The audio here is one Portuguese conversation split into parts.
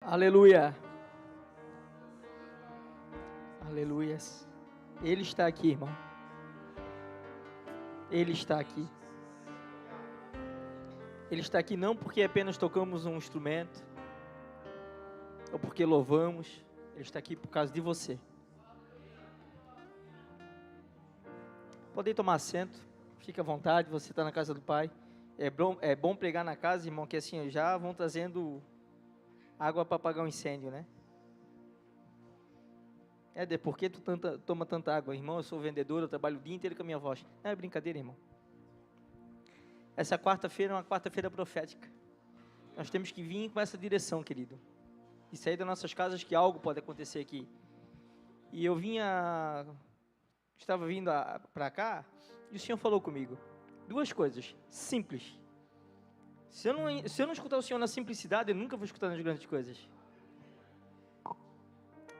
Aleluia. Aleluias. Ele está aqui, irmão. Ele está aqui. Ele está aqui não porque apenas tocamos um instrumento, ou porque louvamos. Ele está aqui por causa de você. Pode tomar assento. Fique à vontade, você está na casa do Pai. É bom pregar na casa, irmão, que assim já vão trazendo água para apagar o incêndio, né? Por que tu toma tanta água? Irmão, eu sou vendedor, eu trabalho o dia inteiro com a minha voz. Não é brincadeira, irmão. Essa quarta-feira é uma quarta-feira profética. Nós temos que vir com essa direção, querido. E sair das nossas casas que algo pode acontecer aqui. E eu estava vindo para cá, e o Senhor falou comigo. Duas coisas, simples. Se eu não escutar o Senhor na simplicidade, eu nunca vou escutar nas grandes coisas.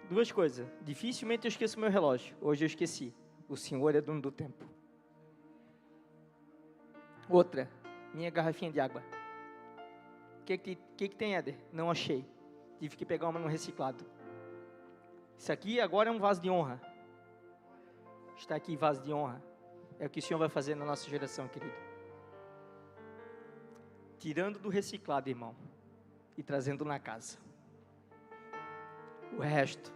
Duas coisas. Dificilmente eu esqueço meu relógio. Hoje eu esqueci. O Senhor é dono do tempo. Outra. Minha garrafinha de água. O que tem, Éder? Não achei. Tive que pegar uma no reciclado. Isso aqui agora é um vaso de honra. Está aqui, vaso de honra. É o que o Senhor vai fazer na nossa geração, querido. Tirando do reciclado, irmão. E trazendo na casa. O resto.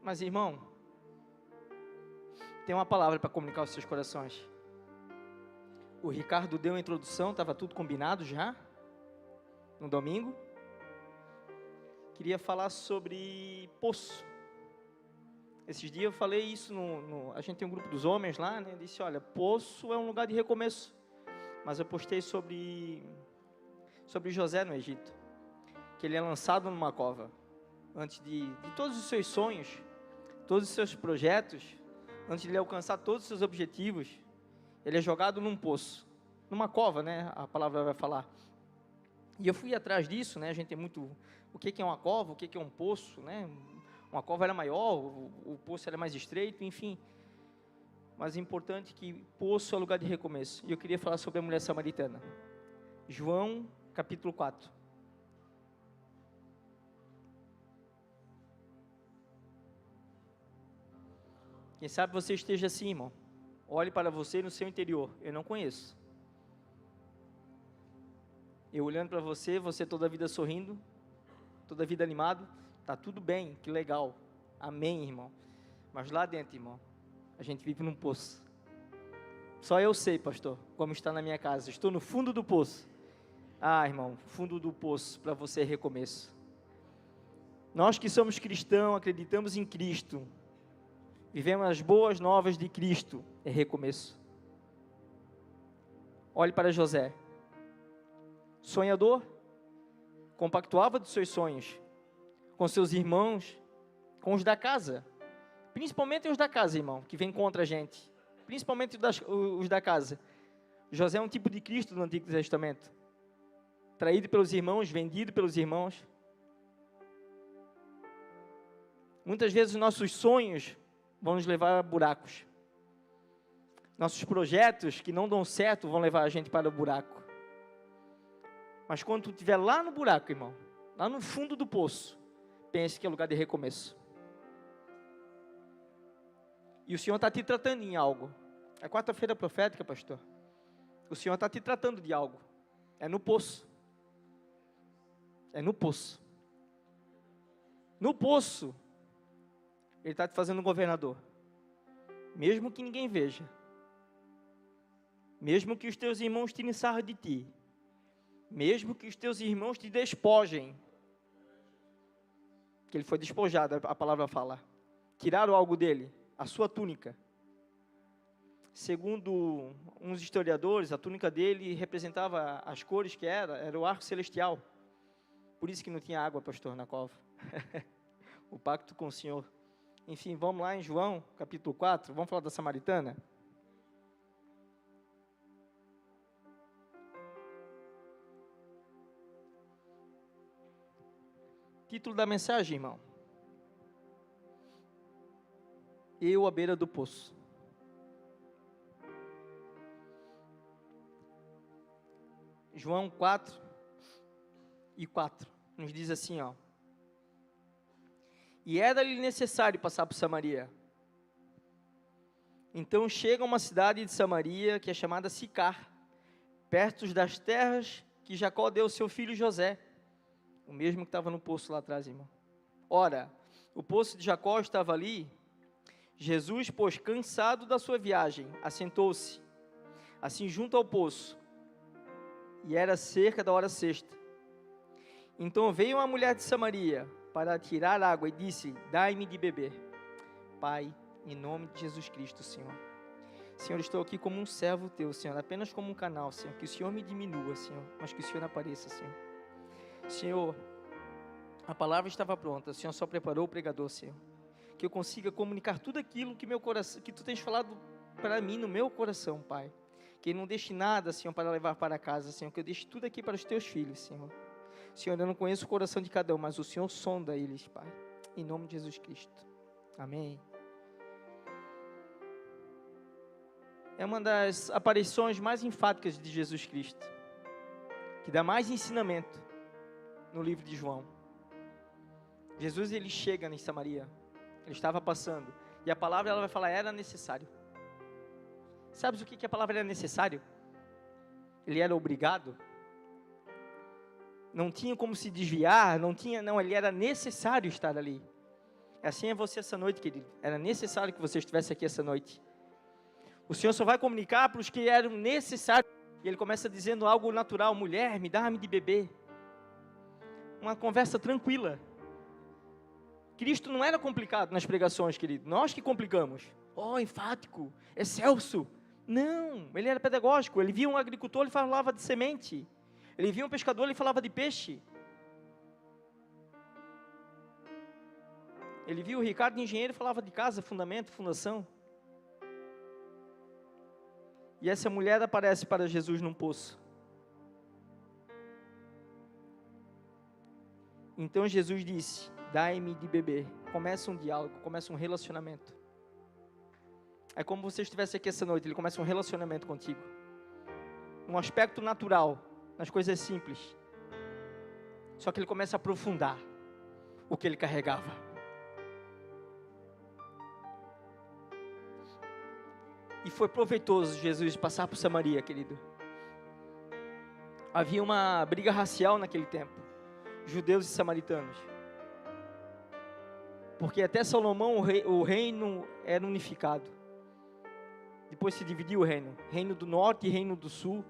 Mas, irmão, tem uma palavra para comunicar aos seus corações. O Ricardo deu a introdução, estava tudo combinado já, no domingo. Queria falar sobre poço. Esses dias eu falei isso, a gente tem um grupo dos homens lá, né? Disse, olha, poço é um lugar de recomeço. Mas eu postei sobre José no Egito, que ele é lançado numa cova. Antes de todos os seus sonhos, todos os seus projetos, antes de ele alcançar todos os seus objetivos, ele é jogado num poço, numa cova, né? A palavra vai falar. E eu fui atrás disso, né? A gente tem muito, o que é uma cova, o que é um poço, né? Uma cova era maior, o poço era mais estreito, enfim. Mas é importante que poço é lugar de recomeço. E eu queria falar sobre a mulher samaritana. João, capítulo 4. Quem sabe você esteja assim, irmão. Olhe para você no seu interior. Eu não conheço. Eu olhando para você, você toda a vida sorrindo, toda a vida animado. Tá tudo bem, que legal. Amém, irmão. Mas lá dentro, irmão, a gente vive num poço. Só eu sei, pastor, como está na minha casa. Estou no fundo do poço. Ah, irmão, fundo do poço para você é recomeço. Nós que somos cristãos, acreditamos em Cristo, vivemos as boas novas de Cristo, é recomeço. Olhe para José. Sonhador, compactuava dos seus sonhos, com seus irmãos, com os da casa. Principalmente os da casa, irmão, que vem contra a gente. Principalmente os da casa. José é um tipo de Cristo no Antigo Testamento. Traído pelos irmãos, vendido pelos irmãos. Muitas vezes os nossos sonhos vão nos levar a buracos. Nossos projetos que não dão certo vão levar a gente para o buraco. Mas quando tu estiver lá no buraco, irmão, lá no fundo do poço, pense que é lugar de recomeço. E o Senhor está te tratando em algo. É quarta-feira profética, pastor. O Senhor está te tratando de algo. É no poço. É no poço. No poço, Ele está te fazendo um governador. Mesmo que ninguém veja. Mesmo que os teus irmãos tirem sarro de ti. Mesmo que os teus irmãos te despojem. Que ele foi despojado, a palavra fala. Tiraram algo dele, a sua túnica. Segundo uns historiadores, a túnica dele representava as cores que era o arco celestial. Por isso que não tinha água, pastor, na cova. O pacto com o Senhor. Enfim, vamos lá em João, capítulo 4, vamos falar da samaritana? Título da mensagem, irmão. Eu à beira do poço. João 4 e 4. nos diz assim, ó. E era-lhe necessário passar por Samaria. Então chega a uma cidade de Samaria, que é chamada Sicar, perto das terras que Jacó deu ao seu filho José, o mesmo que estava no poço lá atrás, irmão. Ora, o poço de Jacó estava ali. Jesus, pois, cansado da sua viagem, assentou-se, assim junto ao poço, e era cerca da hora sexta. Então veio uma mulher de Samaria para tirar água e disse: dai-me de beber. Pai, em nome de Jesus Cristo, Senhor. Senhor, estou aqui como um servo teu, Senhor, apenas como um canal, Senhor. Que o Senhor me diminua, Senhor, mas que o Senhor apareça, Senhor. Senhor, a palavra estava pronta, o Senhor só preparou o pregador, Senhor. Que eu consiga comunicar tudo aquilo que meu coração, que tu tens falado para mim no meu coração, Pai. Que não deixe nada, Senhor, para levar para casa, Senhor. Que eu deixe tudo aqui para os teus filhos, Senhor. Senhor, eu não conheço o coração de cada um, mas o Senhor sonda eles, Pai. Em nome de Jesus Cristo. Amém. É uma das aparições mais enfáticas de Jesus Cristo, que dá mais ensinamento no livro de João. Jesus, ele chega em Samaria, ele estava passando, e a palavra, ela vai falar, era necessário. Sabes o que a palavra era necessário? Ele era obrigado, não tinha como se desviar, não, ele era necessário estar ali. Assim é você essa noite, querido, era necessário que você estivesse aqui essa noite. O Senhor só vai comunicar para os que eram necessários. E ele começa dizendo algo natural: mulher, me dá-me de beber. Uma conversa tranquila. Cristo não era complicado nas pregações, querido. Nós que complicamos. Oh, enfático, excelso. Não, ele era pedagógico. Ele via um agricultor, ele falava de semente. Ele via um pescador, ele falava de peixe. Ele via o Ricardo de engenheiro, falava de casa, fundamento, fundação. E essa mulher aparece para Jesus num poço. Então Jesus disse: dai-me de beber. Começa um diálogo, começa um relacionamento. É como você estivesse aqui essa noite, ele começa um relacionamento contigo. Um aspecto natural, nas coisas simples. Só que ele começa a aprofundar o que ele carregava. E foi proveitoso Jesus passar por Samaria, querido. Havia uma briga racial naquele tempo, judeus e samaritanos. Porque até Salomão o reino era unificado. Depois se dividiu o reino. Reino do norte e reino do sul.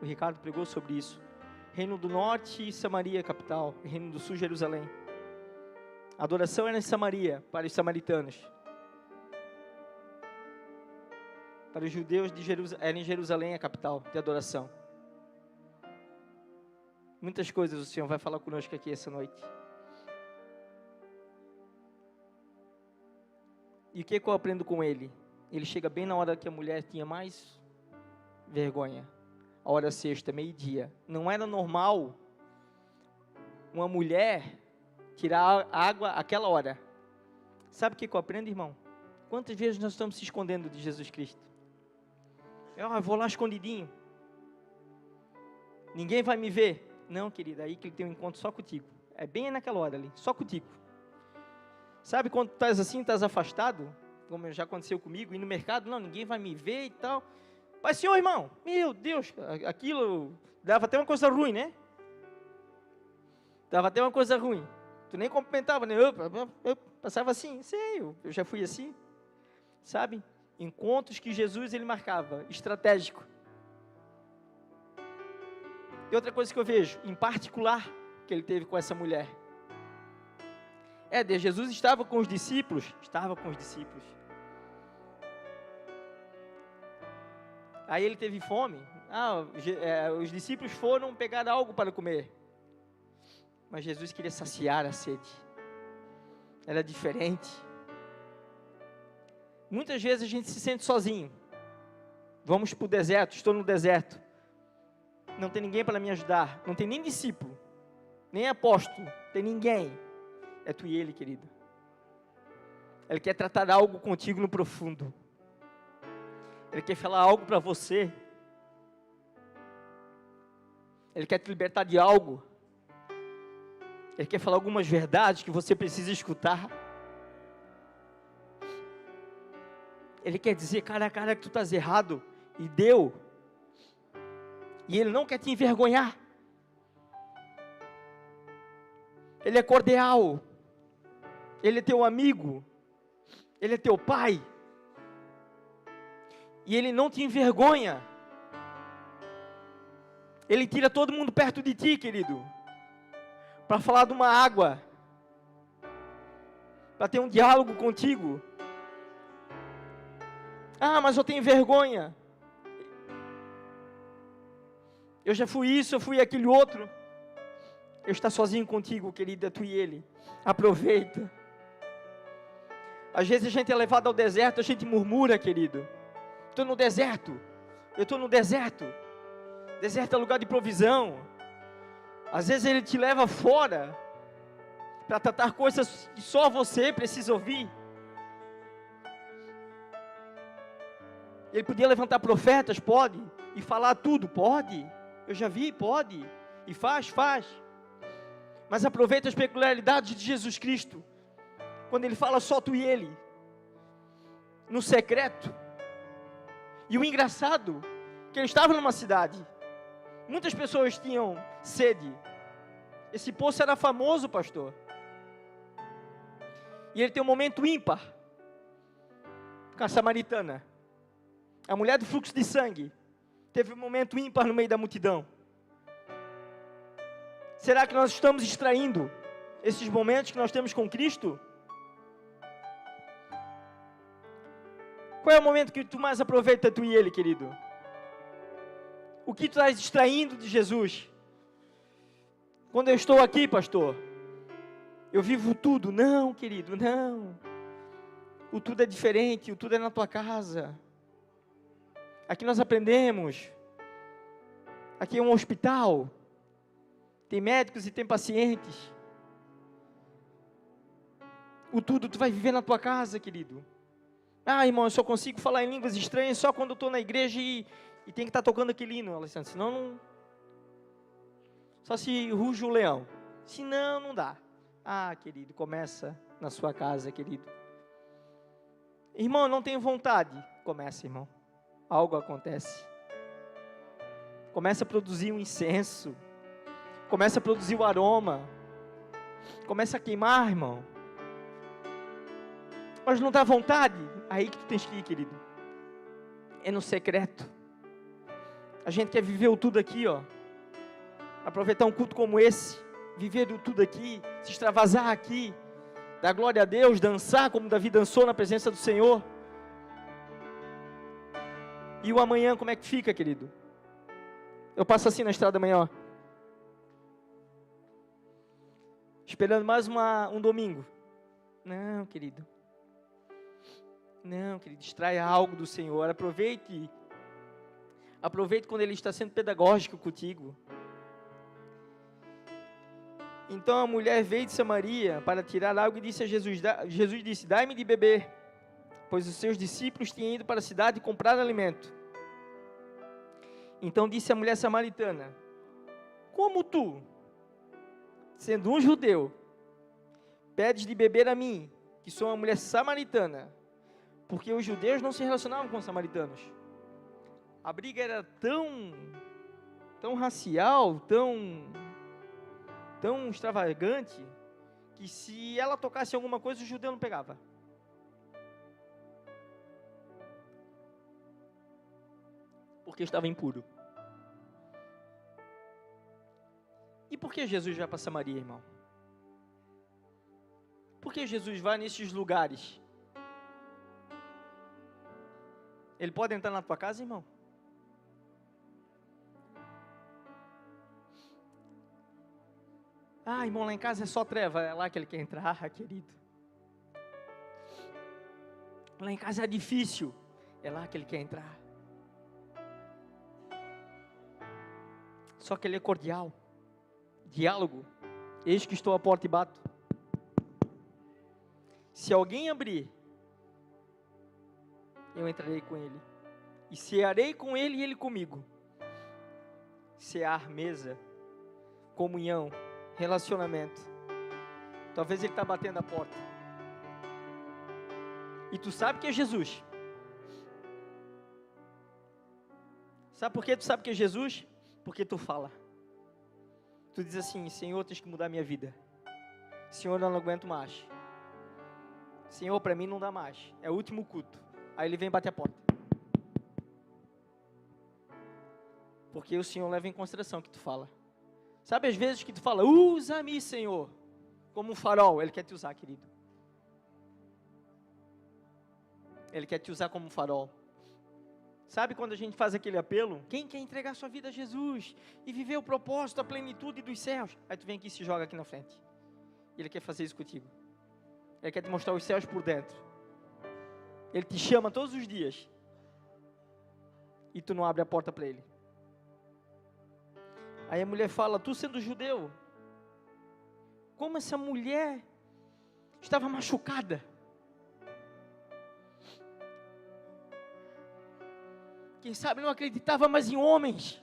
O Ricardo pregou sobre isso. Reino do norte, Samaria, capital. Reino do sul, Jerusalém. A adoração era em Samaria, para os samaritanos. Para os judeus de Jerusalém, era em Jerusalém a capital de adoração. Muitas coisas o Senhor vai falar conosco aqui essa noite. E o que eu aprendo com ele? Ele chega bem na hora que a mulher tinha mais vergonha. A hora sexta, meio-dia. Não era normal uma mulher tirar água àquela hora. Sabe o que eu aprendo, irmão? Quantas vezes nós estamos se escondendo de Jesus Cristo? Eu vou lá escondidinho. Ninguém vai me ver. Não, querida, aí que ele tem um encontro só contigo. É bem naquela hora ali, só contigo. Sabe quando tu estás assim, estás afastado? Como já aconteceu comigo, ir no mercado, não, ninguém vai me ver e tal. Pai, senhor, irmão, meu Deus, aquilo dava até uma coisa ruim, né? Dava até uma coisa ruim. Tu nem cumprimentava, né? Eu passava assim, sei, eu já fui assim. Sabe? Encontros que Jesus, ele marcava, estratégico. E outra coisa que eu vejo, em particular, que ele teve com essa mulher. Jesus estava com os discípulos. Aí ele teve fome. Os discípulos foram pegar algo para comer. Mas Jesus queria saciar a sede. Era diferente. Muitas vezes a gente se sente sozinho. Vamos para o deserto, estou no deserto. Não tem ninguém para me ajudar. Não tem nem discípulo, nem apóstolo, tem ninguém. É tu e ele, querido. Ele quer tratar algo contigo no profundo. Ele quer falar algo para você. Ele quer te libertar de algo. Ele quer falar algumas verdades que você precisa escutar. Ele quer dizer, cara a cara, que tu estás errado. E deu. E Ele não quer te envergonhar. Ele é cordial. Ele é teu amigo. Ele é teu pai. E Ele não te envergonha. Ele tira todo mundo perto de ti, querido, para falar de uma água, para ter um diálogo contigo. Ah, mas eu tenho vergonha. Eu já fui isso, eu fui aquele outro. Eu estou sozinho contigo, querido, é tu e Ele. Aproveita. Às vezes a gente é levado ao deserto, a gente murmura, querido. Estou no deserto. Eu estou no deserto. Deserto é lugar de provisão. Às vezes Ele te leva fora para tratar coisas que só você precisa ouvir. Ele podia levantar profetas, pode. E falar tudo, pode. Eu já vi, pode. E faz. Mas aproveita as peculiaridades de Jesus Cristo. Quando Ele fala só tu e Ele. No secreto. E o engraçado, que Ele estava numa cidade. Muitas pessoas tinham sede. Esse poço era famoso, pastor. E Ele tem um momento ímpar com a samaritana. A mulher do fluxo de sangue teve um momento ímpar no meio da multidão. Será que nós estamos extraindo esses momentos que nós temos com Cristo? Qual é o momento que tu mais aproveita, tu e Ele, querido? O que tu estás extraindo de Jesus? Quando eu estou aqui, pastor, eu vivo tudo. Não, querido, não. O tudo é diferente, o tudo é na tua casa. Aqui nós aprendemos. Aqui é um hospital. Tem médicos e tem pacientes. O tudo tu vai viver na tua casa, querido. Ah, irmão, eu só consigo falar em línguas estranhas só quando eu estou na igreja e tem que estar tocando aquele hino, Alessandro. Senão não... Só se ruge o leão. Senão não dá. Ah, querido, começa na sua casa, querido. Irmão, eu não tenho vontade. Começa, irmão. Algo acontece. Começa a produzir um incenso. Começa a produzir o aroma. Começa a queimar, irmão. Mas não dá vontade? Aí que tu tens que ir, querido. É no secreto. A gente quer viver o tudo aqui, ó. Aproveitar um culto como esse. Viver o tudo aqui. Se extravasar aqui. Dar glória a Deus. Dançar como Davi dançou na presença do Senhor. E o amanhã como é que fica, querido? Eu passo assim na estrada amanhã, ó. Esperando mais um domingo. Não, querido. Não, querido. Extraia algo do Senhor. Aproveite. Aproveite quando Ele está sendo pedagógico contigo. Então a mulher veio de Samaria para tirar algo e disse a Jesus. Jesus disse, dai-me de beber. Pois os seus discípulos tinham ido para a cidade comprar alimento. Então disse a mulher samaritana, como tu, sendo um judeu, pedes de beber a mim, que sou uma mulher samaritana, porque os judeus não se relacionavam com os samaritanos. A briga era tão racial, tão extravagante, que se ela tocasse em alguma coisa, o judeu não pegava. Porque estava impuro. E por que Jesus vai para Samaria, irmão? Por que Jesus vai nesses lugares? Ele pode entrar na tua casa, irmão? Ah, irmão, lá em casa é só treva. É lá que Ele quer entrar, querido. Lá em casa é difícil. É lá que Ele quer entrar. Só que Ele é cordial. Diálogo. Eis que estou à porta e bato. Se alguém abrir, eu entrarei com ele. E cearei com ele e ele comigo. Cear, mesa, comunhão, relacionamento. Talvez ele está batendo a porta. E tu sabe que é Jesus. Sabe por que tu sabe que é Jesus? Porque tu fala. Tu diz assim: Senhor, tens que mudar minha vida. Senhor, eu não aguento mais. Senhor, para mim não dá mais. É o último culto. Aí ele vem bater a porta. Porque o Senhor leva em consideração o que tu fala. Sabe às vezes que tu fala: usa-me, Senhor, como um farol. Ele quer te usar, querido. Ele quer te usar como um farol. Sabe quando a gente faz aquele apelo? Quem quer entregar sua vida a Jesus e viver o propósito, a plenitude dos céus? Aí tu vem aqui e se joga aqui na frente. Ele quer fazer isso contigo. Ele quer te mostrar os céus por dentro. Ele te chama todos os dias. E tu não abre a porta para ele. Aí a mulher fala: tu sendo judeu, como essa mulher estava machucada. Quem sabe não acreditava mais em homens,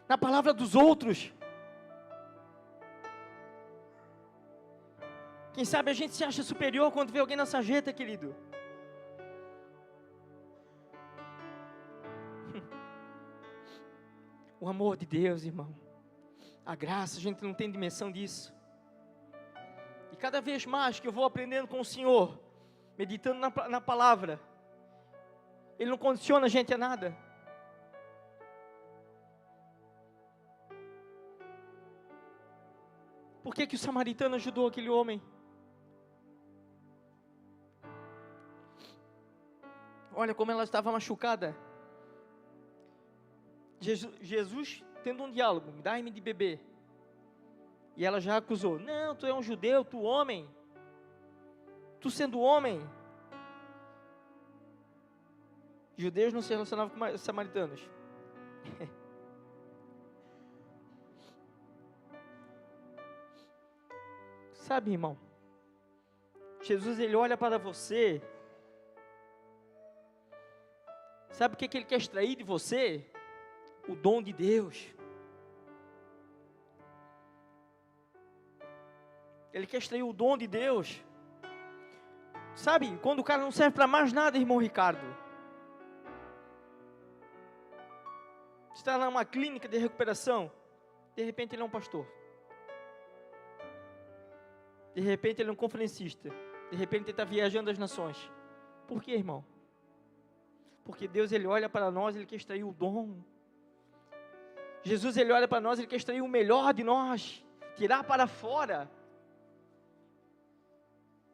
na palavra dos outros. Quem sabe a gente se acha superior quando vê alguém na sarjeta, querido. O amor de Deus, irmão, a graça, a gente não tem dimensão disso. E cada vez mais que eu vou aprendendo com o Senhor, meditando na palavra, Ele não condiciona a gente a nada. Por que o samaritano ajudou aquele homem? Olha como ela estava machucada. Jesus tendo um diálogo: dai-me de beber. E ela já acusou: não, tu é um judeu, tu homem. Tu sendo homem. Judeus não se relacionavam com samaritanos. Sabe, irmão, Jesus, Ele olha para você. Sabe o que Ele quer extrair de você? O dom de Deus. Ele quer extrair o dom de Deus. Sabe, quando o cara não serve para mais nada, irmão Ricardo. Está numa clínica de recuperação. De repente ele é um pastor. De repente ele é um conferencista. De repente ele está viajando as nações. Por quê, irmão? Porque Deus, Ele olha para nós, Ele quer extrair o dom. Jesus, Ele olha para nós, Ele quer extrair o melhor de nós. Tirar para fora.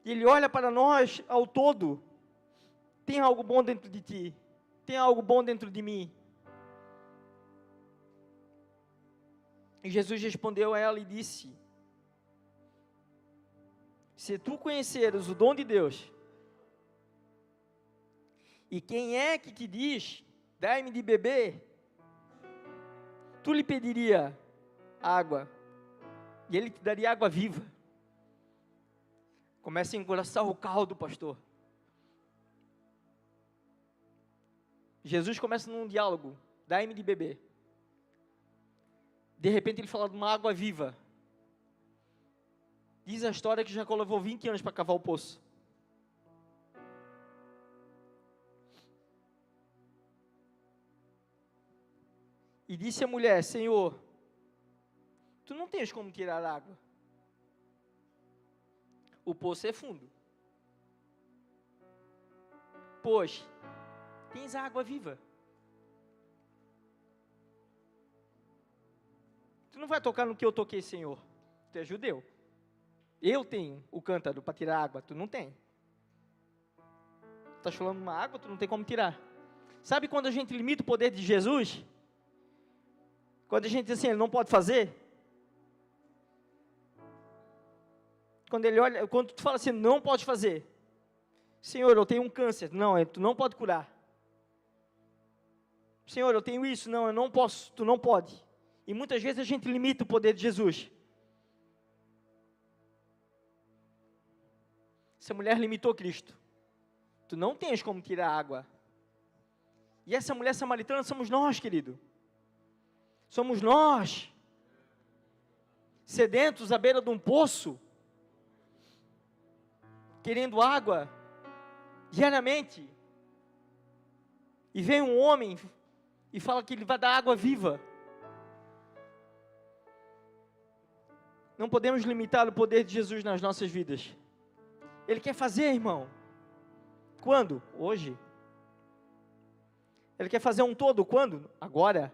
Ele olha para nós ao todo. Tem algo bom dentro de ti. Tem algo bom dentro de mim. E Jesus respondeu a ela e disse: se tu conheceres o dom de Deus, e quem é que te diz, dai-me de beber, tu lhe pediria água, e ele te daria água viva. Começa a engrossar o caldo, pastor. Jesus começa num diálogo: dai-me de beber. De repente ele fala de uma água viva. Diz a história que Jacó levou 20 anos para cavar o poço. E disse a mulher: Senhor, tu não tens como tirar água. O poço é fundo. Pois, tens água viva. Tu não vai tocar no que eu toquei, Senhor. Tu é judeu. Eu tenho o cântaro para tirar água, tu não tem. Tu está falando uma água, tu não tem como tirar. Sabe quando a gente limita o poder de Jesus? Quando a gente diz assim, Ele não pode fazer. Quando Ele olha, quando tu fala assim, não pode fazer. Senhor, eu tenho um câncer. Não, tu não pode curar. Senhor, eu tenho isso. Não, eu não posso, tu não pode. E muitas vezes a gente limita o poder de Jesus. Essa mulher limitou Cristo. Tu não tens como tirar água. E essa mulher samaritana somos nós, querido. Somos nós. sedentos à beira de um poço, querendo água diariamente, e vem um homem e fala que ele vai dar água viva. Não podemos limitar o poder de Jesus nas nossas vidas. Ele quer fazer, irmão. Quando? Hoje. Ele quer fazer um todo. Quando? Agora.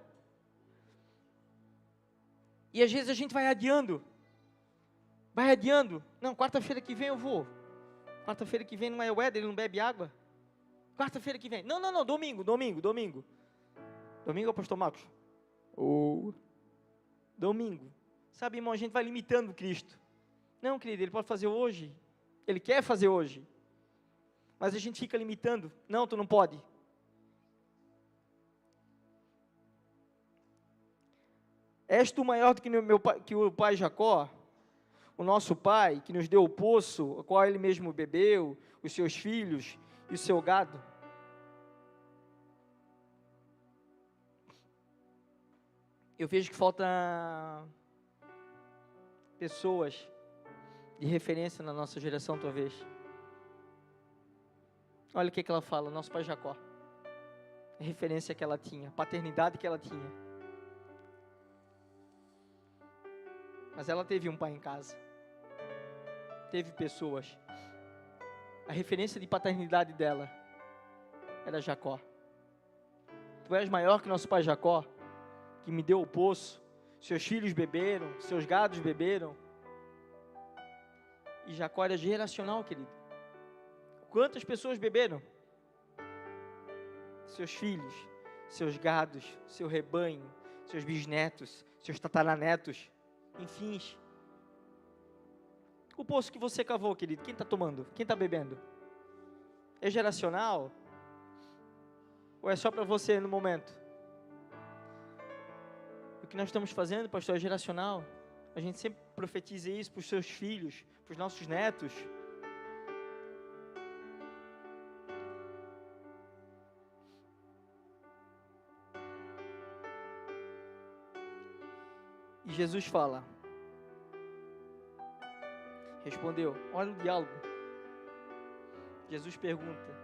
E às vezes a gente vai adiando. Vai adiando. Não, quarta-feira que vem eu vou. Quarta-feira que vem não é o Éder, ele não bebe água. Quarta-feira que vem. Não, domingo. Domingo é o pastor Marcos. Domingo. Sabe, irmão, a gente vai limitando Cristo. Não, querido, ele pode fazer hoje. Ele quer fazer hoje. Mas a gente fica limitando. Não, tu não pode. És tu maior do que o pai Jacó? O nosso pai, que nos deu o poço, o qual ele mesmo bebeu, os seus filhos e o seu gado? Eu vejo que falta pessoas de referência na nossa geração, talvez. Olha o que ela fala, nosso pai Jacó. A referência que ela tinha, a paternidade que ela tinha. Mas ela teve um pai em casa. Teve pessoas. A referência de paternidade dela era Jacó. Tu és maior que nosso pai Jacó, que me deu o poço, seus filhos beberam, seus gados beberam. E Jacó era geracional, querido. Quantas pessoas beberam? Seus filhos, seus gados, seu rebanho, seus bisnetos, seus tataranetos, enfim. O poço que você cavou, querido, quem está tomando? Quem está bebendo? É geracional? Ou é só para você no momento? O que nós estamos fazendo, pastor, é geracional. A gente sempre profetiza isso para os seus filhos, para os nossos netos. E Jesus fala, respondeu, olha o diálogo. Jesus pergunta,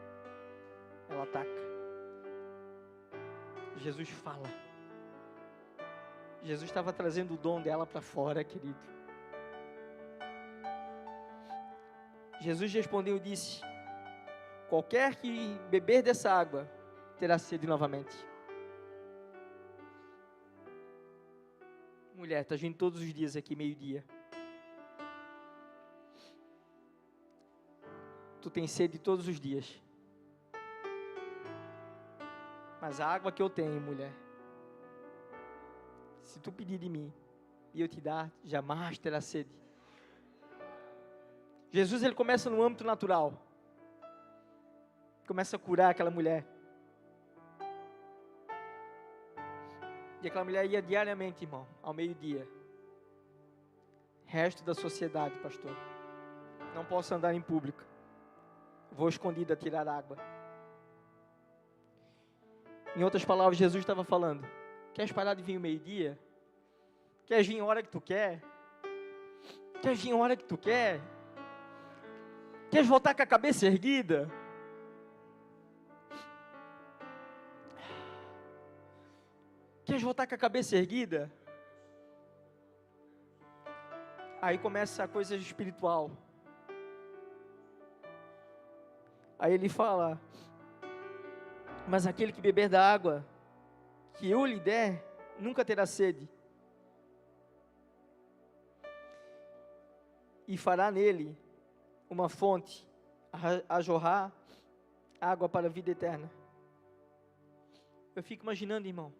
ela ataca. Jesus fala. Jesus estava trazendo o dom dela para fora, querido. Jesus respondeu e disse, qualquer que beber dessa água, terá sede novamente. Mulher, está vindo todos os dias aqui, meio-dia. Tu tens sede todos os dias. Mas a água que eu tenho, mulher, se tu pedir de mim, e eu te dar, jamais terá sede. Jesus, ele começa no âmbito natural. Começa a curar aquela mulher. E aquela mulher ia diariamente, irmão, ao meio-dia. Resto da sociedade, pastor. Não posso andar em público. Vou escondido a tirar água. Em outras palavras, Jesus estava falando, queres parar de vir ao meio-dia? Queres vir a hora que tu quer? Queres vir a hora que tu quer? Queres voltar com a cabeça erguida? Queres voltar com a cabeça erguida? Aí começa a coisa espiritual. Aí ele fala, mas aquele que beber da água que eu lhe der, nunca terá sede. E fará nele uma fonte a jorrar água para a vida eterna. Eu fico imaginando, irmão.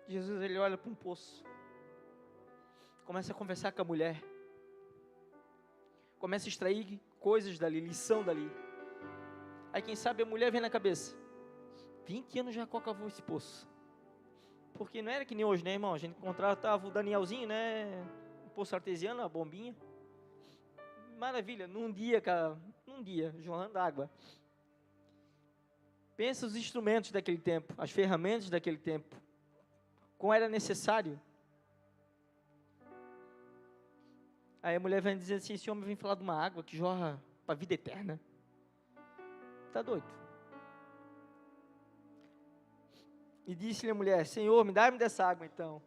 Jesus, ele olha para um poço, começa a conversar com a mulher, começa a extrair coisas dali, lição dali. Aí quem sabe a mulher vem na cabeça, 20 anos Jacó cavou esse poço, porque não era que nem hoje, né, irmão? A gente contratava o Danielzinho, né, um poço artesiano, a bombinha, maravilha, num dia, jorrando água. Pensa os instrumentos daquele tempo, as ferramentas daquele tempo, como era necessário. Aí a mulher vem dizendo assim, esse homem vem falar de uma água que jorra para a vida eterna. Está doido. E disse-lhe a mulher, Senhor, me dá-me dessa água então,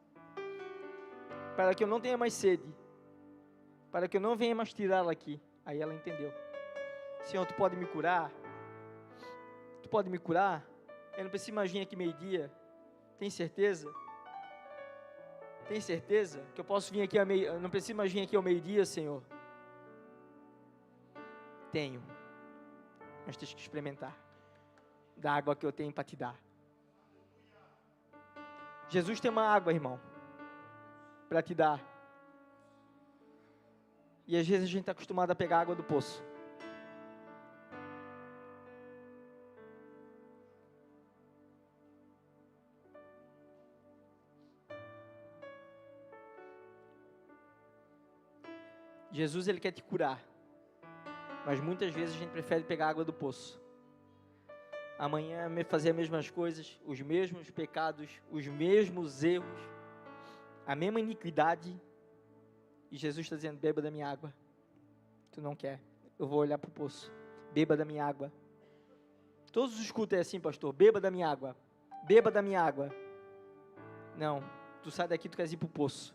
para que eu não tenha mais sede, para que eu não venha mais tirá-la aqui. Aí ela entendeu. Senhor, tu pode me curar? Tu pode me curar? Eu não preciso mais vir aqui meio-dia. Tem certeza? Tem certeza que eu posso vir aqui eu não preciso mais vir aqui ao meio-dia, Senhor? Tenho. Mas tens que experimentar da água que eu tenho para te dar. Jesus tem uma água, irmão, para te dar. E às vezes a gente está acostumado a pegar água do poço. Jesus, Ele quer te curar. Mas muitas vezes a gente prefere pegar água do poço. Amanhã fazer as mesmas coisas, os mesmos pecados, os mesmos erros, a mesma iniquidade. E Jesus está dizendo, beba da minha água. Tu não quer, eu vou olhar para o poço. Beba da minha água. Todos os cultos é assim, pastor, beba da minha água. Beba da minha água. Não, tu sai daqui, tu queres ir para o poço.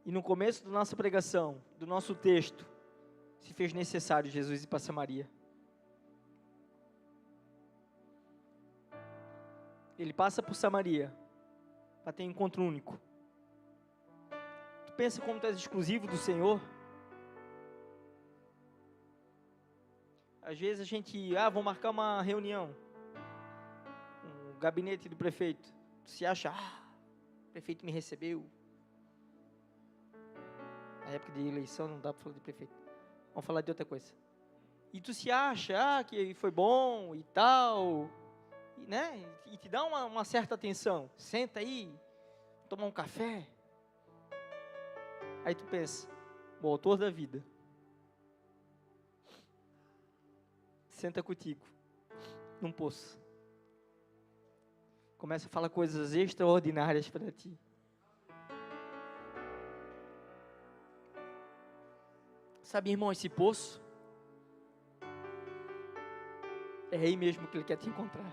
E no começo da nossa pregação, do nosso texto, se fez necessário Jesus ir para Samaria. Ele passa por Samaria, para ter um encontro único. Tu pensa como tu és exclusivo do Senhor? Às vezes a gente, vou marcar uma reunião, um gabinete do prefeito. Tu se acha, o prefeito me recebeu. Na época de eleição não dá para falar de prefeito. Vamos falar de outra coisa. E tu se acha, que foi bom e tal, e, né? E te dá uma certa atenção. Senta aí, toma um café. Aí tu pensa, o autor da vida senta contigo num poço. Começa a falar coisas extraordinárias para ti. Sabe, irmão, esse poço é aí mesmo que Ele quer te encontrar.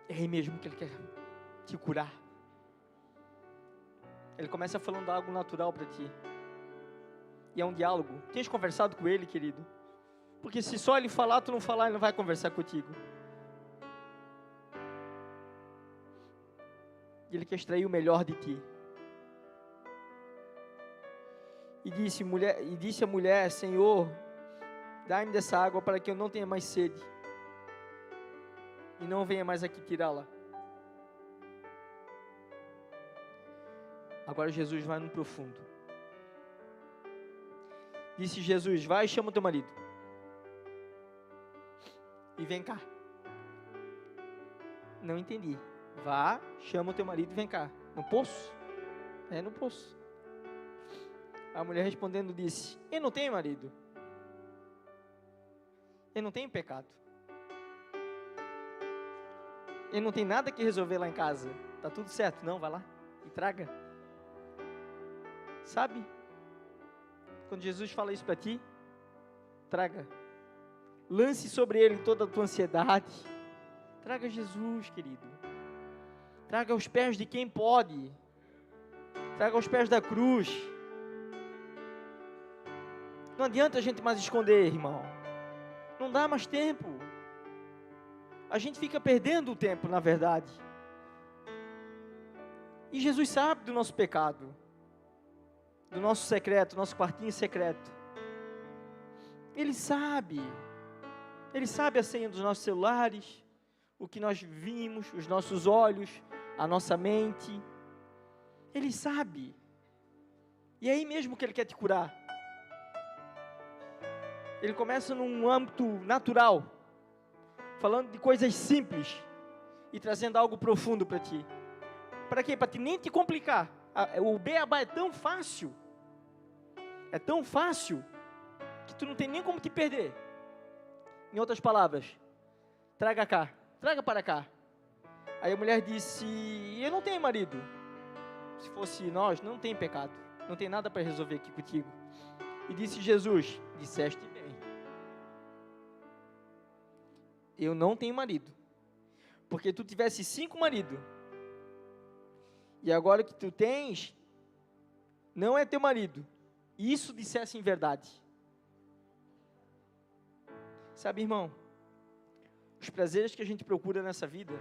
É aí mesmo que Ele quer te curar. Ele começa falando algo natural para ti. E é um diálogo. Tens conversado com Ele, querido? Porque se só Ele falar, tu não falar, Ele não vai conversar contigo. E Ele quer extrair o melhor de ti. E disse a mulher, Senhor, dai-me dessa água para que eu não tenha mais sede. E não venha mais aqui tirá-la. Agora Jesus vai no profundo. Disse Jesus, vai e chama o teu marido. E vem cá. Não entendi. Vá, chama o teu marido e vem cá. No poço? É no poço. A mulher respondendo disse, eu não tenho marido. Eu não tenho pecado. Eu não tenho nada que resolver lá em casa. Tá tudo certo? Não, vai lá e traga. Sabe? Quando Jesus fala isso para ti, traga. Lance sobre Ele toda a tua ansiedade. Traga Jesus, querido. Traga aos pés de quem pode. Traga aos pés da cruz. Não adianta a gente mais esconder, irmão. Não dá mais tempo. A gente fica perdendo o tempo, na verdade. E Jesus sabe do nosso pecado. Do nosso secreto, nosso quartinho secreto. Ele sabe. Ele sabe a senha dos nossos celulares, o que nós vimos, os nossos olhos, a nossa mente. Ele sabe. E é aí mesmo que Ele quer te curar. Ele começa num âmbito natural, falando de coisas simples e trazendo algo profundo para ti. Para quê? Para nem te complicar. O beabá é tão fácil, que tu não tem nem como te perder. Em outras palavras, traga cá, traga para cá. Aí a mulher disse, eu não tenho marido. Se fosse nós, não tem pecado. Não tem nada para resolver aqui contigo. E disse Jesus, disseste bem. Eu não tenho marido. Porque tu tivesse 5 maridos. E agora que tu tens, não é teu marido. Isso dissesse em verdade. Sabe, irmão, os prazeres que a gente procura nessa vida,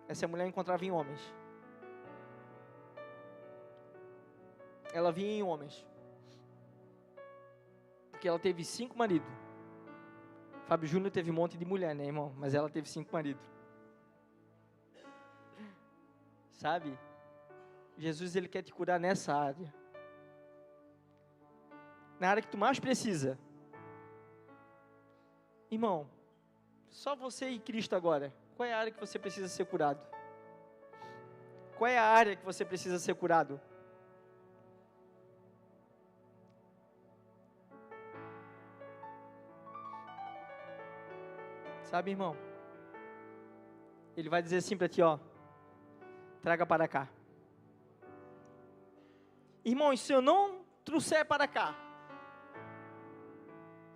essa mulher encontrava em homens. Ela vinha em homens. Porque ela teve 5 maridos. Fábio Júnior teve um monte de mulher, né, irmão? Mas ela teve 5 maridos. Sabe? Jesus, ele quer te curar nessa área. Na área que tu mais precisa. Irmão, só você e Cristo agora. Qual é a área que você precisa ser curado? Qual é a área que você precisa ser curado? Sabe, irmão? Ele vai dizer assim para ti, ó. Traga para cá. Irmão, e se eu não trouxer para cá?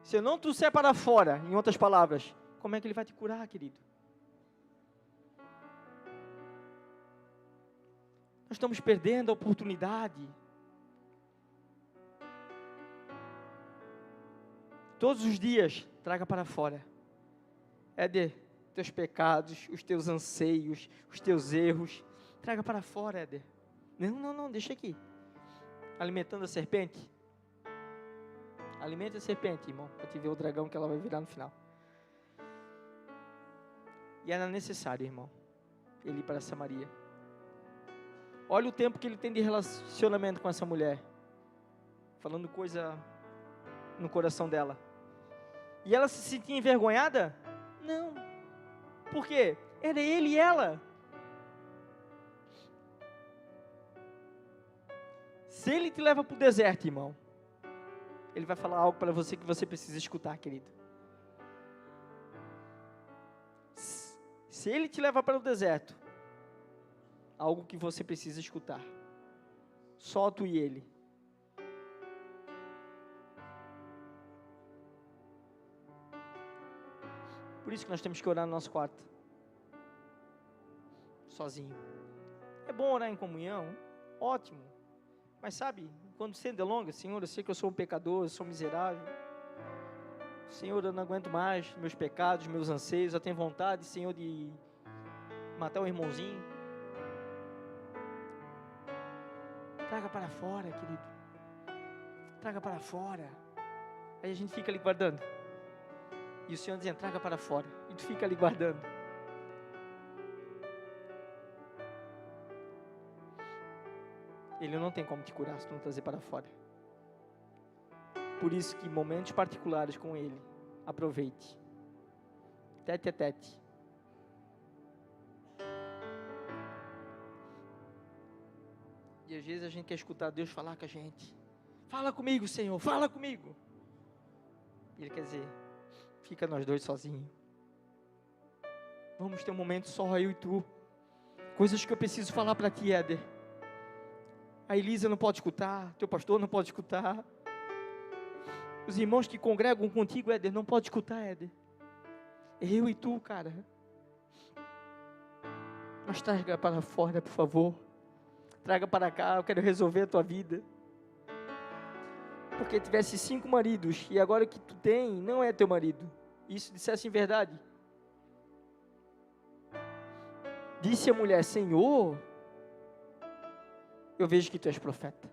Se eu não trouxer para fora, em outras palavras, como é que ele vai te curar, querido? Nós estamos perdendo a oportunidade. Todos os dias, traga para fora. Éder, teus pecados, os teus anseios, os teus erros, traga para fora, Éder. Não, deixa aqui. Alimentando a serpente. Alimente a serpente, irmão, para te ver o dragão que ela vai virar no final. E era necessário, irmão, ele ir para Samaria. Olha o tempo que ele tem de relacionamento com essa mulher. Falando coisa no coração dela. E ela se sentia envergonhada? Não. Por quê? Era ele e ela. Se ele te leva para o deserto, irmão, ele vai falar algo para você que você precisa escutar, querido. Se ele te leva para o deserto, algo que você precisa escutar. Só tu e ele. Por isso que nós temos que orar no nosso quarto. Sozinho. É bom orar em comunhão? Ótimo. Mas sabe, quando você delonga, Senhor, eu sei que eu sou um pecador, eu sou miserável. Senhor, eu não aguento mais meus pecados, meus anseios, eu tenho vontade, Senhor, de matar um irmãozinho. Traga para fora, querido. Traga para fora. Aí a gente fica ali guardando. E o Senhor dizendo, traga para fora. E tu fica ali guardando. Ele não tem como te curar se tu não trazer para fora. Por isso que momentos particulares com Ele, aproveite. Tete a tete. E às vezes a gente quer escutar Deus falar com a gente. Fala comigo, Senhor, fala comigo. E Ele quer dizer, fica nós dois sozinhos. Vamos ter um momento só eu e tu. Coisas que eu preciso falar para ti, Éder. A Elisa não pode escutar, teu pastor não pode escutar. Os irmãos que congregam contigo, Éder, não pode escutar, Éder. Eu e tu, cara. Mas traga para fora, por favor. Traga para cá, eu quero resolver a tua vida. Porque tivesse 5 maridos, e agora que tu tem, não é teu marido. Isso dissesse em verdade. Disse a mulher, Senhor, eu vejo que tu és profeta.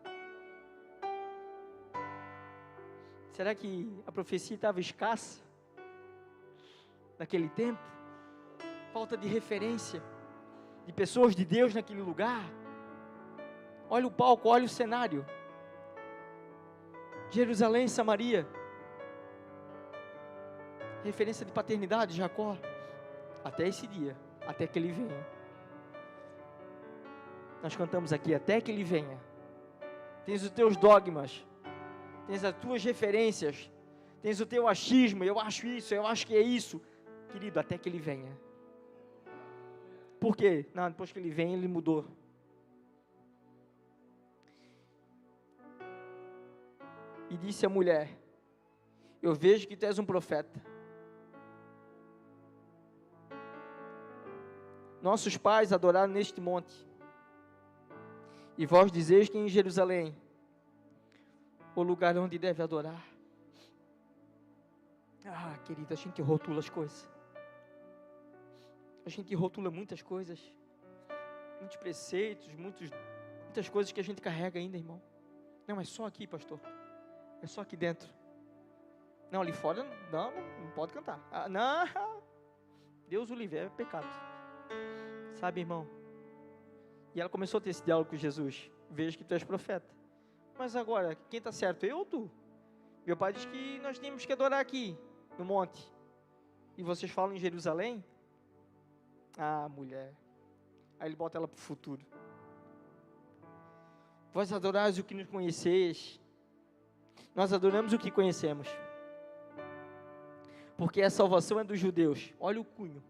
Será que a profecia estava escassa? Naquele tempo? Falta de referência, de pessoas de Deus naquele lugar? Olha o palco, olha o cenário. Jerusalém, Samaria. Referência de paternidade, Jacó. Até esse dia, até que ele venha. Nós cantamos aqui, até que ele venha. Tens os teus dogmas, tens as tuas referências, tens o teu achismo, eu acho isso, eu acho que é isso. Querido, até que ele venha. Por quê? Não, depois que ele vem, ele mudou. E disse a mulher: eu vejo que tu és um profeta. Nossos pais adoraram neste monte, e vós dizeis que em Jerusalém, o lugar onde deve adorar. Ah, querido, a gente rotula as coisas. A gente rotula muitas coisas, muitos preceitos, muitas coisas que a gente carrega ainda, irmão. Não, é só aqui, pastor. É só aqui dentro. Não, ali fora, não pode cantar. Ah, não, Deus o livre, é pecado. Sabe, irmão? E ela começou a ter esse diálogo com Jesus. Vejo que tu és profeta. Mas agora, quem está certo, eu ou tu? Meu pai diz que nós temos que adorar aqui, no monte. E vocês falam em Jerusalém? Ah, mulher. Aí ele bota ela para o futuro. Vós adorais o que nos conheceis. Nós adoramos o que conhecemos. Porque a salvação é dos judeus. Olha o cunho.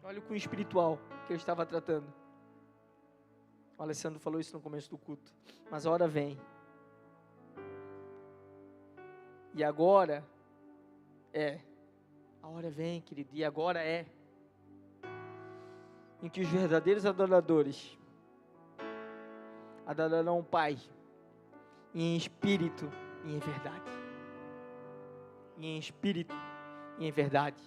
Olha o cunho espiritual que ele estava tratando. O Alessandro falou isso no começo do culto. Mas a hora vem. E agora é. A hora vem, querido. E agora é. Em que os verdadeiros adoradores adorarão o Pai. Em espírito e em verdade. E em espírito e em verdade.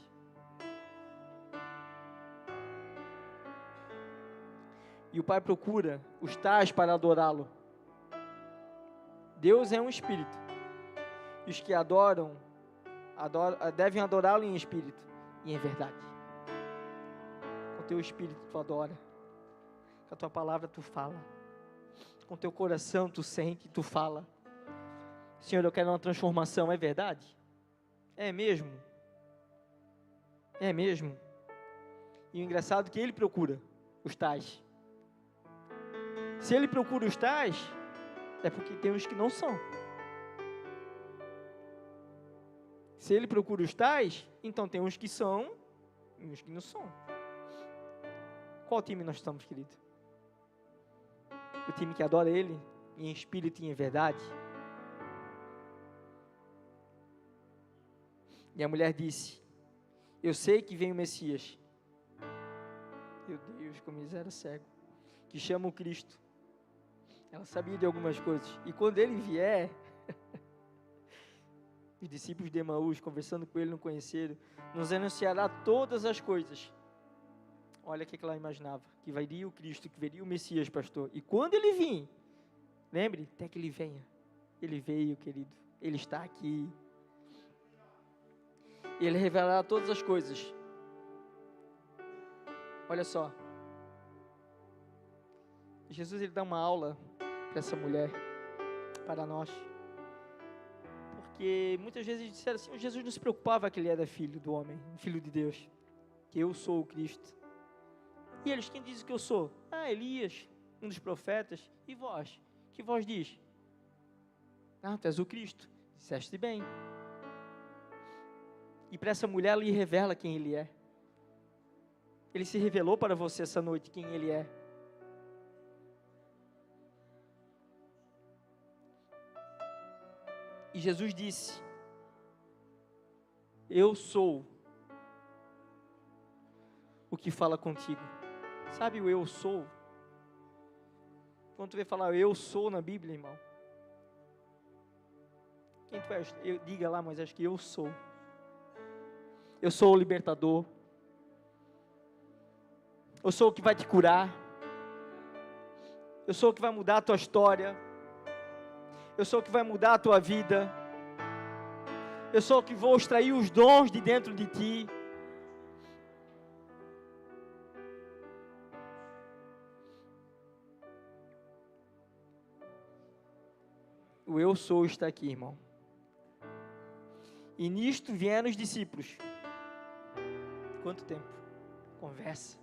E o Pai procura os tais para adorá-lo. Deus é um espírito. E os que adoram devem adorá-lo em espírito e em verdade. Com o teu espírito tu adora. Com a tua palavra tu fala. Com o teu coração tu sente e tu fala. Senhor, eu quero uma transformação, é verdade? É mesmo? É mesmo? E o engraçado é que ele procura os tais. Se ele procura os tais, é porque tem os que não são. Se ele procura os tais, então tem uns que são e uns que não são. Qual time nós estamos, querido? O time que adora ele, em espírito e em verdade? E a mulher disse: eu sei que vem o Messias. Meu Deus, como eles eram cegos. Que chama o Cristo. Ela sabia de algumas coisas. E quando ele vier, os discípulos de Emaús, conversando com ele, não conheceram, nos anunciará todas as coisas. Olha o que ela imaginava. Que viria o Cristo, que viria o Messias, pastor. E quando ele vir, lembre, até que ele venha. Ele veio, querido. Ele está aqui. E ele revelará todas as coisas. Olha só. Jesus, ele dá uma aula para essa mulher, para nós. Porque muitas vezes disseram assim, Jesus não se preocupava que ele era filho do homem, filho de Deus. Que eu sou o Cristo. E eles, quem diz que eu sou? Ah, Elias, um dos profetas. E vós? Que vós diz? Ah, tu és o Cristo. Disseste bem. E para essa mulher, ele revela quem ele é. Ele se revelou para você essa noite quem ele é. E Jesus disse: eu sou o que fala contigo. Sabe o eu sou? Quando tu vê falar eu sou na Bíblia, irmão, quem tu és? Diga lá, Moisés, que eu sou. Eu sou o libertador. Eu sou o que vai te curar. Eu sou o que vai mudar a tua história. Eu sou o que vai mudar a tua vida. Eu sou o que vou extrair os dons de dentro de ti. O eu sou está aqui, irmão. E nisto vieram os discípulos. Quanto tempo? Conversa.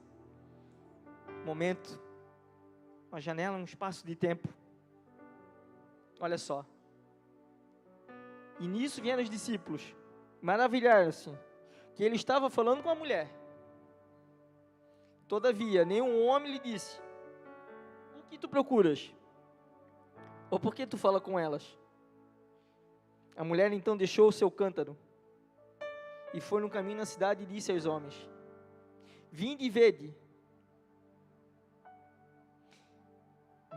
Momento. Uma janela, um espaço de tempo. Olha só. E nisso vieram os discípulos. Maravilharam-se. que ele estava falando com a mulher. Todavia, nenhum homem lhe disse: o que tu procuras? Ou por que tu fala com elas? A mulher então deixou o seu cântaro e foi no caminho na cidade e disse aos homens: vinde e vede.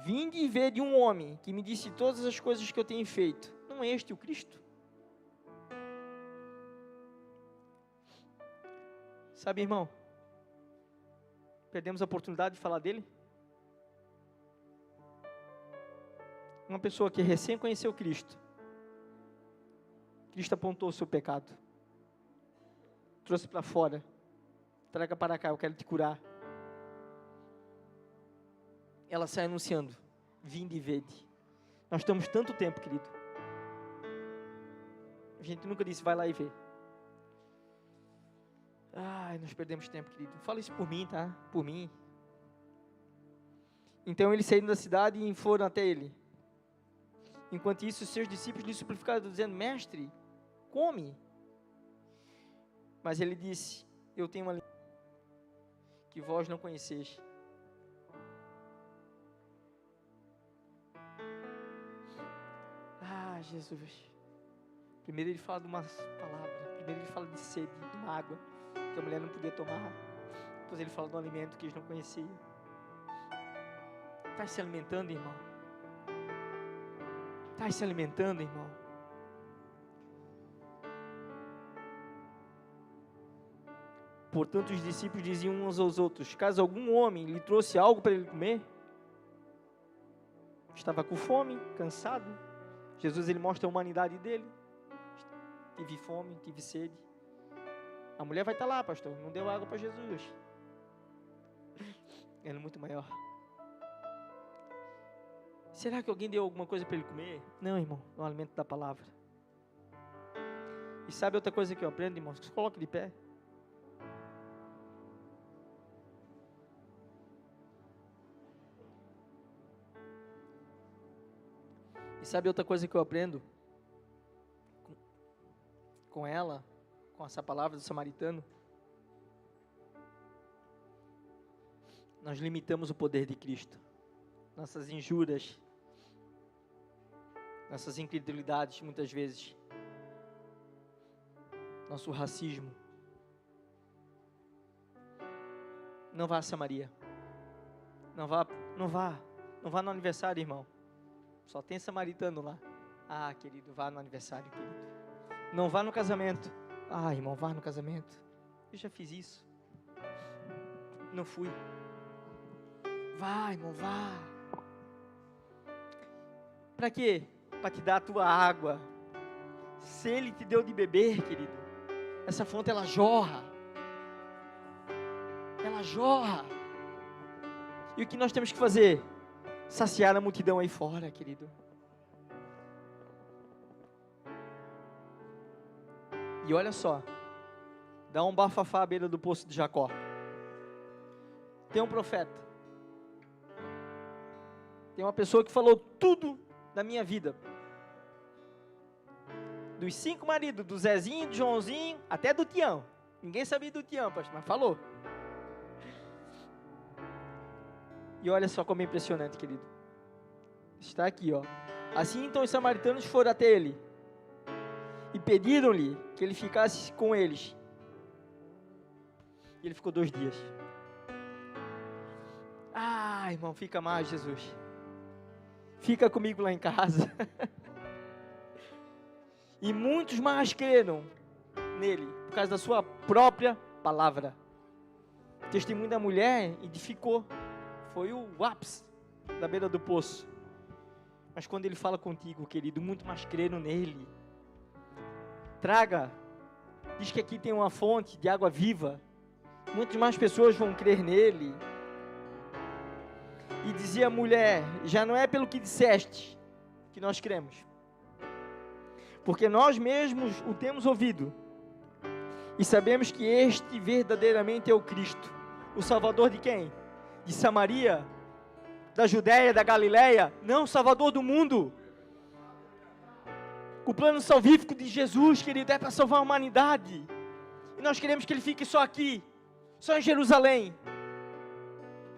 Vinde e vede um homem que me disse todas as coisas que eu tenho feito. Não é este o Cristo? Sabe, irmão, perdemos a oportunidade de falar dele. Uma pessoa que recém conheceu Cristo. Cristo apontou o seu pecado. Trouxe para fora. Traga para cá, eu quero te curar. Ela sai anunciando: vinde e vede. Nós estamos tanto tempo, querido. A gente nunca disse: vai lá e vê. Ai, nós perdemos tempo, querido. Fala isso por mim, tá? Por mim. Então eles saíram da cidade e foram até ele. Enquanto isso, os seus discípulos lhe suplicaram, dizendo: mestre, come. Mas ele disse: eu tenho uma língua que vós não conheceis. Ah, Jesus. Primeiro ele fala de uma palavra. Primeiro ele fala de sede, de uma água que a mulher não podia tomar. Depois ele fala de um alimento que eles não conheciam. Está se alimentando, irmão? Está se alimentando, irmão? Portanto, os discípulos diziam uns aos outros: caso algum homem lhe trouxe algo para ele comer, estava com fome, cansado. Jesus, ele mostra a humanidade dele. Tive fome, tive sede. A mulher vai estar lá, pastor, não deu água para Jesus. Ele é muito maior. Será que alguém deu alguma coisa para ele comer? Não, irmão, é o alimento da palavra. E sabe outra coisa que eu aprendo, irmão? Se coloque de pé. E sabe outra coisa que eu aprendo com ela, com essa palavra do samaritano? Nós limitamos o poder de Cristo. Nossas injúrias, nossas incredulidades, muitas vezes. Nosso racismo. Não vá a Samaria. Não vá no aniversário, irmão. Só tem samaritano lá. Ah, querido, vá no aniversário, querido. Não vá no casamento. Ah, irmão, vá no casamento. Eu já fiz isso. Não fui. Vá, irmão, vá. Para quê? Para te dar a tua água. Se Ele te deu de beber, querido, essa fonte ela jorra. Ela jorra. E o que nós temos que fazer? Saciar a multidão aí fora, querido. E olha só, dá um bafafá à beira do poço de Jacó. Tem um profeta. Tem uma pessoa que falou tudo da minha vida. Dos 5 maridos, do Zezinho, do Joãozinho, até do Tião. Ninguém sabia do Tião, pastor, mas falou. E olha só como é impressionante, querido. Está aqui, ó. Assim então os samaritanos foram até ele e pediram-lhe que ele ficasse com eles. E ele ficou 2 dias. Ah, irmão, fica mais, Jesus. Fica comigo lá em casa. E muitos mais creram nele, por causa da sua própria palavra. O testemunho da mulher edificou. Foi o ápice da beira do poço. Mas quando ele fala contigo, querido, muito mais creram nele. Traga. Diz que aqui tem uma fonte de água viva. Muitas mais pessoas vão crer nele. E dizia a mulher: já não é pelo que disseste que nós cremos, porque nós mesmos o temos ouvido e sabemos que este verdadeiramente é o Cristo, o Salvador de quem? De Samaria, da Judéia, da Galileia? Não, Salvador do mundo. O plano salvífico de Jesus, querido, é para salvar a humanidade. E nós queremos que ele fique só aqui, só em Jerusalém.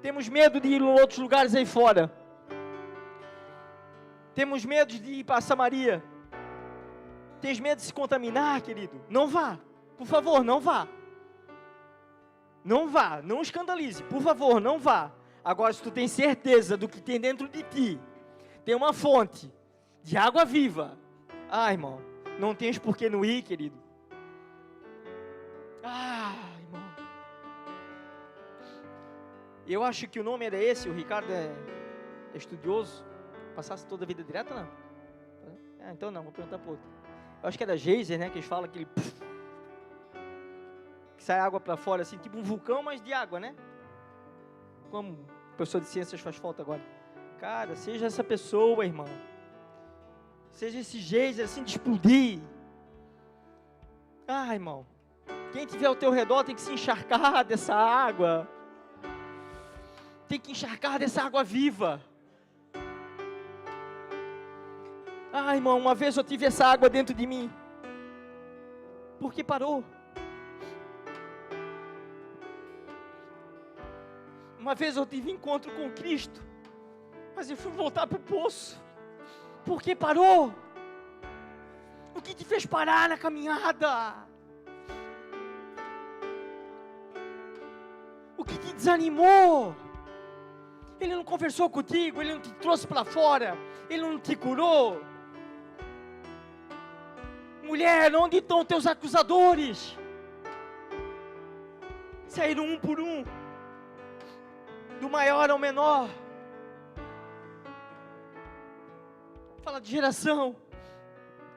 Temos medo de ir em outros lugares aí fora. Temos medo de ir para Samaria. Tens medo de se contaminar, querido? Não vá. Por favor, não vá. Não vá, não escandalize. Por favor, não vá. Agora, se tu tens certeza do que tem dentro de ti, tem uma fonte de água viva. Ah, irmão, não tens por que não ir, querido. Ah, irmão. Eu acho que o nome era esse, o Ricardo é estudioso. Passasse toda a vida direto, não? Então não, vou perguntar para outro. Eu acho que era geyser, né, que eles falam aquele... que sai água para fora, assim, tipo um vulcão, mas de água, né? Como pessoa de ciências faz falta agora. Cara, seja essa pessoa, irmão. Seja esse geyser, assim, de explodir. Ah, irmão. Quem tiver ao teu redor tem que se encharcar dessa água. Tem que encharcar dessa água viva. Ah, irmão, uma vez eu tive essa água dentro de mim. Por que parou? Uma vez eu tive encontro com Cristo, mas eu fui voltar para o poço. Por que parou? O que te fez parar na caminhada? O que te desanimou? Ele não conversou contigo, ele não te trouxe para fora, ele não te curou. Mulher, onde estão teus acusadores? Saíram um por um, do maior ao menor. Fala de geração,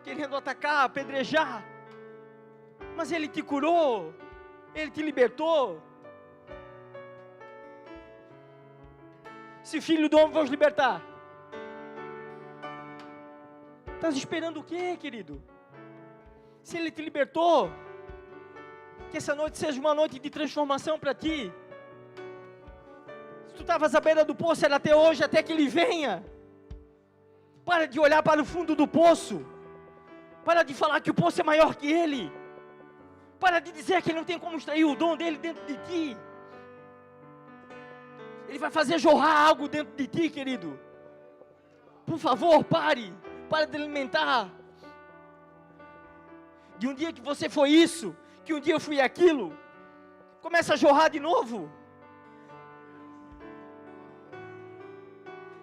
querendo atacar, apedrejar. Mas ele te curou, ele te libertou. Se filho do homem vai os libertar. Estás esperando o quê, querido? Se ele te libertou, que essa noite seja uma noite de transformação para ti. Se tu estavas à beira do poço, era até hoje, até que ele venha. Para de olhar para o fundo do poço. Para de falar que o poço é maior que ele. Para de dizer que ele não tem como extrair o dom dele dentro de ti. Ele vai fazer jorrar algo dentro de ti, querido. Por favor, pare. Pare de alimentar. De um dia que você foi isso, que um dia eu fui aquilo. Começa a jorrar de novo.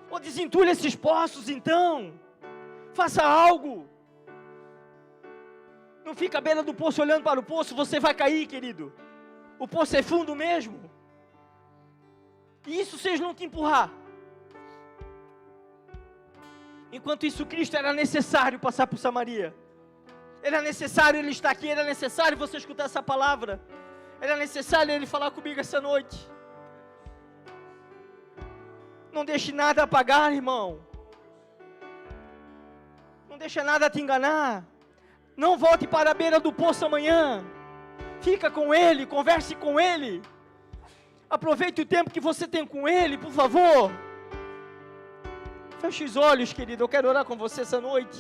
Ou desentulhe esses poços, então. Faça algo. Não fica à beira do poço olhando para o poço, você vai cair, querido. O poço é fundo mesmo. E isso seja não te empurrar. Enquanto isso, Cristo era necessário passar por Samaria. Era necessário Ele estar aqui, era necessário você escutar essa palavra. Era necessário Ele falar comigo essa noite. Não deixe nada apagar, irmão. Não deixe nada te enganar. Não volte para a beira do poço amanhã. Fica com Ele, converse com Ele. Aproveite o tempo que você tem com Ele, por favor. Feche os olhos, querido. Eu quero orar com você essa noite.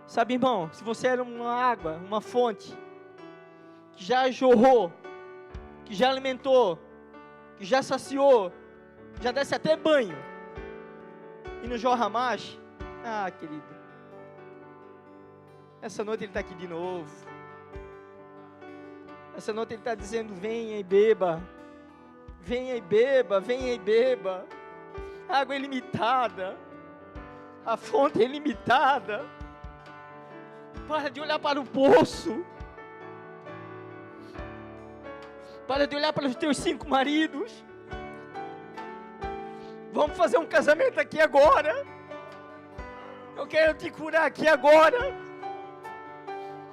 Sabe, irmão, se você era uma água, uma fonte, que já jorrou, que já alimentou, que já saciou, já desse até banho, e não jorra mais, ah, querido, essa noite Ele está aqui de novo. Essa noite Ele está dizendo, venha e beba, venha e beba, venha e beba. A água é ilimitada, a fonte é ilimitada. Para de olhar para o poço. Para de olhar para os teus 5 maridos. Vamos fazer um casamento aqui agora. Eu quero te curar aqui agora.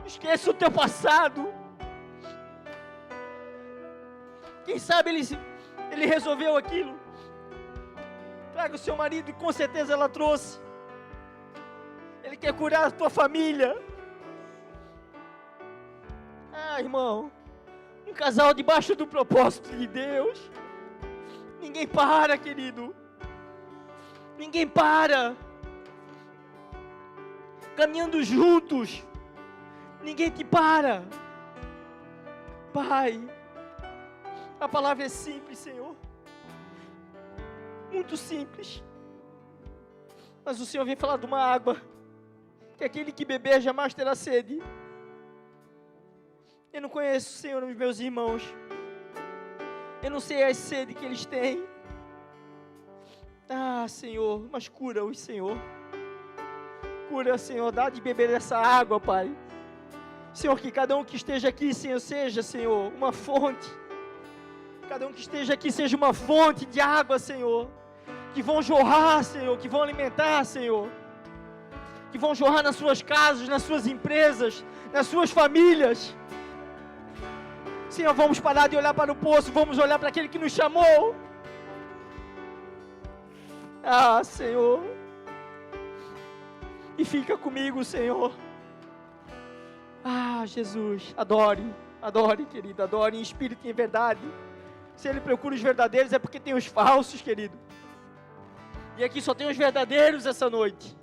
Esqueça o teu passado. Quem sabe ele resolveu aquilo. Traga o seu marido e com certeza ela trouxe. Ele quer curar a tua família. Ah, irmão, um casal debaixo do propósito de Deus. Ninguém para, querido. Ninguém para. caminhando juntos. Ninguém te para. Pai, a palavra é simples, Senhor. Muito simples. Mas o Senhor vem falar de uma água, que aquele que beber jamais terá sede. Eu não conheço, Senhor, os meus irmãos. Eu não sei a sede que eles têm. Ah, Senhor, mas cura-os, Senhor. Cura, Senhor, dá de beber essa água, Pai. Senhor, que cada um que esteja aqui, Senhor, seja, Senhor, uma fonte. Cada um que esteja aqui seja uma fonte de água, Senhor. Que vão jorrar, Senhor, que vão alimentar, Senhor. Que vão jorrar nas suas casas, nas suas empresas, nas suas famílias. Senhor, vamos parar de olhar para o poço, vamos olhar para aquele que nos chamou. Ah, Senhor. E fica comigo, Senhor. Ah, Jesus, adore, adore, querido, adore em espírito e em verdade. Se Ele procura os verdadeiros é porque tem os falsos, querido. E aqui só tem os verdadeiros essa noite.